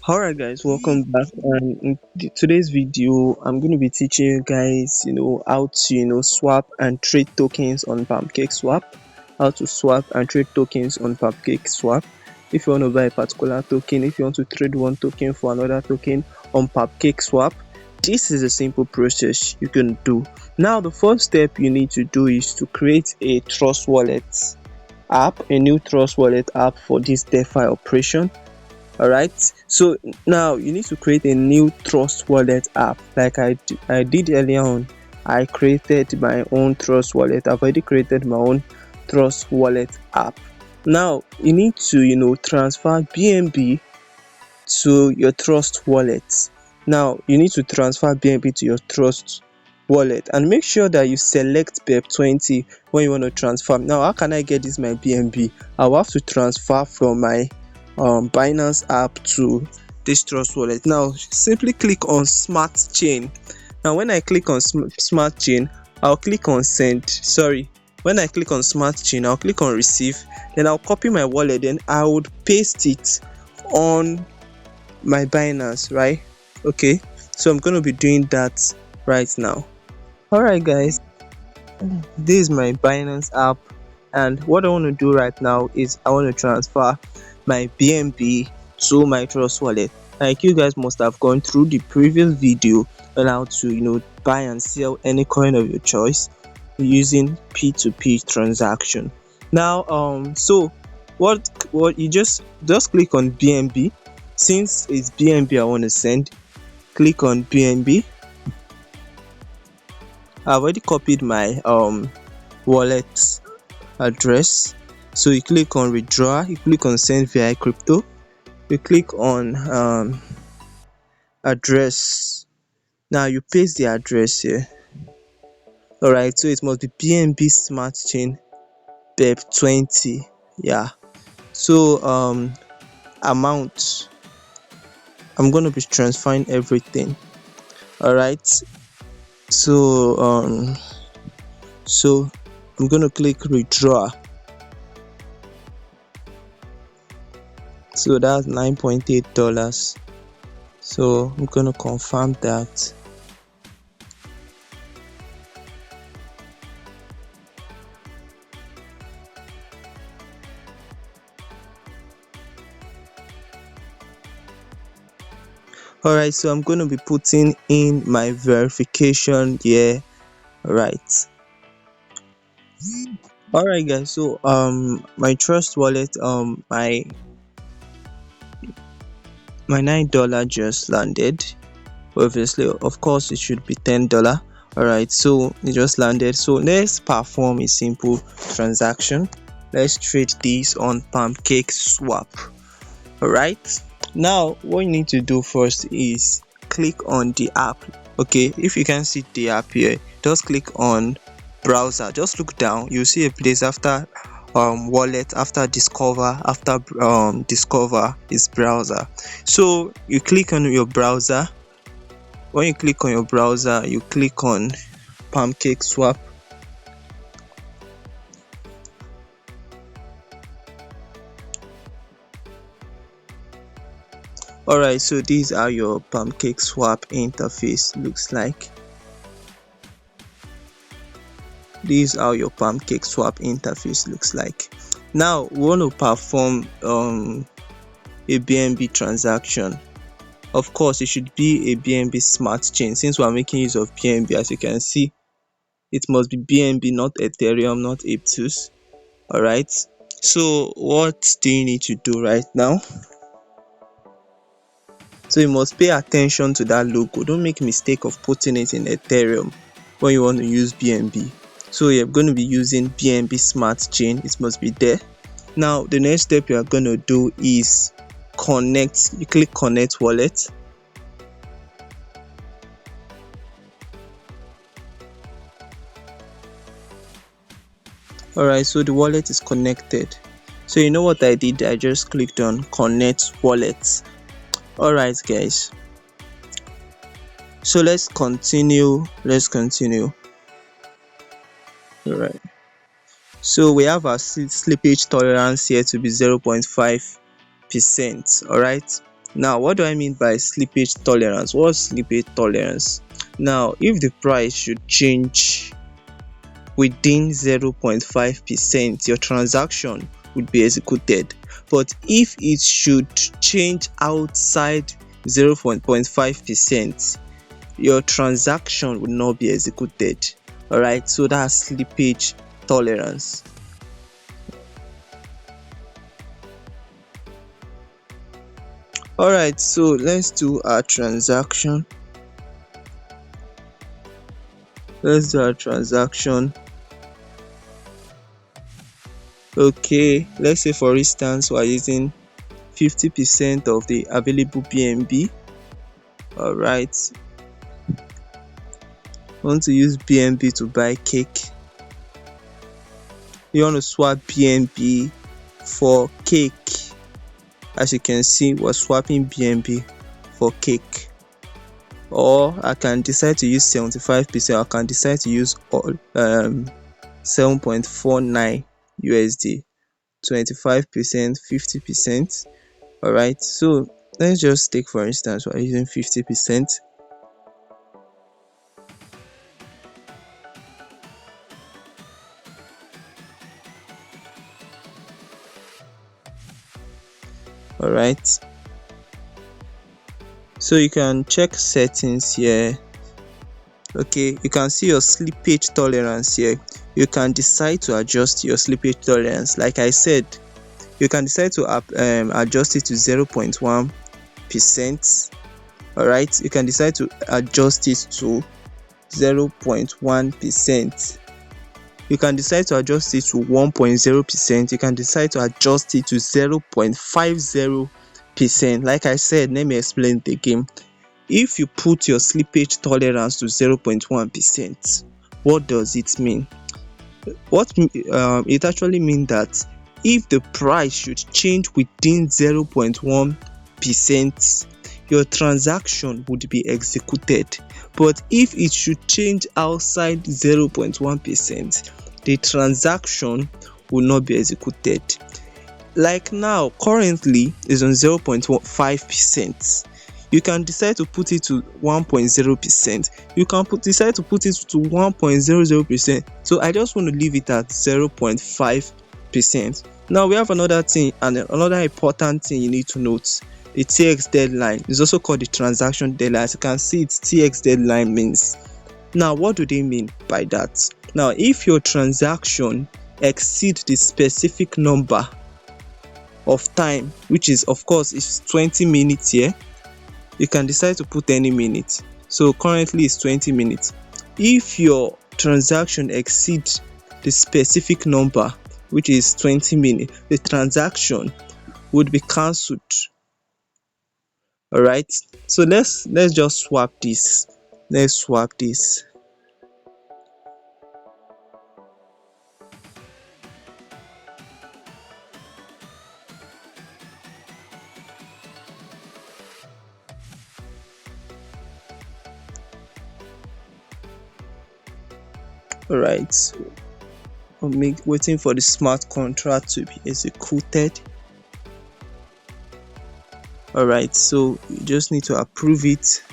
Alright guys, welcome back. And in today's video, I'm going to be teaching you guys, how to, swap and trade tokens on Pancakeswap. How to swap and trade tokens on Pancakeswap. If you want to buy a particular token, if you want to trade one token for another token on Pancakeswap, this is a simple process you can do. Now, the first step you need to do is to create a Trust Wallet app, a new Trust Wallet app for this DeFi operation. Alright, so now you need to create a new Trust Wallet app like I did earlier on. I created my own Trust Wallet. I've already created my own Trust Wallet app. Now you need to transfer BNB to your Trust Wallet. Now you need to transfer BNB to your Trust Wallet and make sure that you select BEP20 when you want to transfer. Now how can I get this my BNB? I will have to transfer from my Binance app to this Trust Wallet. Now simply click on Smart Chain. Now when I click on Smart Chain, I'll click on Send. Sorry, when I click on Smart Chain, I'll click on Receive. Then I'll copy my wallet. Then I would paste it on my Binance, right? Okay, so I'm going to be doing that right now. Alright guys, this is my Binance app, and what I want to do right now is I want to transfer my BNB to my Trust Wallet. Like you guys must have gone through the previous video on how to buy and sell any coin of your choice using P2P transaction. Now so what you just click on BNB. Since it's BNB I want to send, click on BNB. I've already copied my wallet address, so you click on withdraw, you click on send via crypto, you click on address. Now you paste the address here. Alright, so it must be BNB Smart Chain BEP20. Yeah, so amount, I'm gonna be transferring everything. Alright, so so I'm gonna click withdraw. So that's $9.8. So I'm gonna confirm that. Alright, so I'm going to be putting in my verification here. Alright guys, so my Trust Wallet, my $9 just landed. Obviously, of course it should be $10. Alright, so it just landed. So let's perform a simple transaction. Let's trade this on Pancakeswap. Alright, now what you need to do first is click on the app. Okay, if you can see the app here, just click on browser. Just look down, you'll see a place after wallet, after discover, after discover is browser. So you click on your browser. When you click on your browser, you click on Pancakeswap. Alright, so these are your Pancakeswap interface looks like. These are your Pancakeswap interface looks like. Now we want to perform a BNB transaction. Of course, it should be a BNB Smart Chain. Since we are making use of BNB, as you can see, it must be BNB, not Ethereum, not Aptos. Alright, so what do you need to do right now? So you must pay attention to that logo. Don't make mistake of putting it in Ethereum when you want to use BNB. So you're going to be using BNB Smart Chain. It must be there. Now the next step you are going to do is connect. You click connect wallet. Alright, so the wallet is connected. So you know what I did? I just clicked on connect wallet. Alright guys, so let's continue. Alright, so we have our slippage tolerance here to be 0.5%. Alright, Now, what do I mean by slippage tolerance? What's slippage tolerance? Now, if the price should change within 0.5%, your transaction would be executed. But if it should change outside 0.5%, your transaction would not be executed. Alright, so that's slippage tolerance. Alright, so let's do our transaction. Okay, let's say for instance we are using 50% of the available BNB. Alright, I want to use BNB to buy cake. You want to swap BNB for cake. As you can see, we're swapping BNB for cake. Or I can decide to use 75%, I can decide to use all 7.49 USD, 25%, 50%. Alright, so let's just take for instance we're using 50%. Alright, so you can check settings here. Okay, you can see your slippage tolerance here. You can decide to adjust your slippage tolerance. Like I said, you can decide to adjust it to 0.1%. Alright, you can decide to adjust it to 0.1%. You can decide to adjust it to 1.0%. You can decide to adjust it to 0.50%. Like I said, let me explain it again. If you put your slippage tolerance to 0.1%, what does it mean? It actually means that if the price should change within 0.1%, your transaction would be executed. But if it should change outside 0.1%, the transaction will not be executed. Like now, currently is on 0.5%. You can decide to put it to 1.0%. You can decide to put it to 1.00%. So I just want to leave it at 0.5%. Now we have another thing, and another important thing you need to note. The TX deadline is also called the transaction deadline. As you can see, it's TX deadline means. Now what do they mean by that? Now if your transaction exceeds the specific number of time, which is of course is 20 minutes here, you can decide to put any minute. So currently it's 20 minutes. If your transaction exceeds the specific number, which is 20 minutes, the transaction would be cancelled. Alright, so let's just swap this. Let's swap this. Alright, so I'm waiting for the smart contract to be executed. Alright, so you just need to approve it.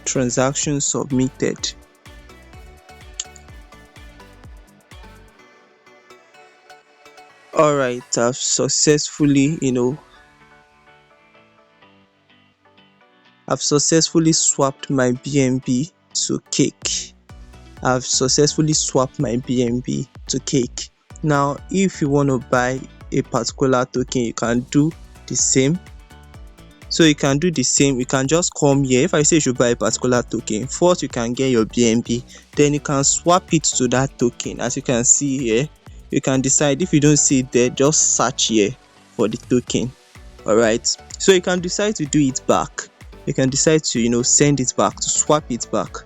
Transaction submitted. Alright, I've successfully swapped my BNB to cake. I've successfully swapped my BNB to cake. Now if you want to buy a particular token, you can do the same. So you can do the same. You can just come here. If I say you should buy a particular token, first you can get your BNB, then you can swap it to that token. As you can see here, you can decide. If you don't see it there, just search here for the token. Alright, so you can decide to do it back. You can decide to send it back, to swap it back.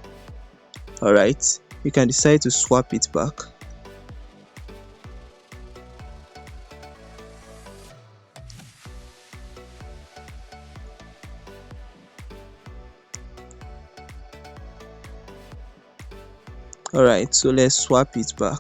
Alright, you can decide to swap it back. Alright, so let's swap it back.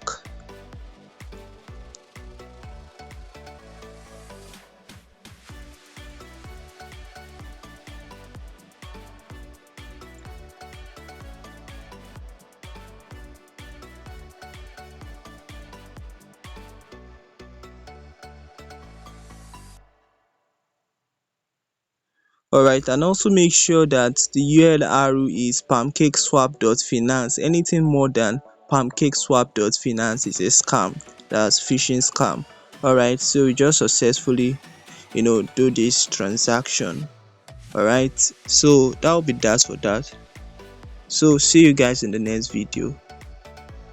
Alright, and also make sure that the URL is pancakeswap.finance. Anything more than pancakeswap.finance is a scam. That's phishing scam. Alright, so we just successfully do this transaction. Alright, so that will be that for that. So see you guys in the next video.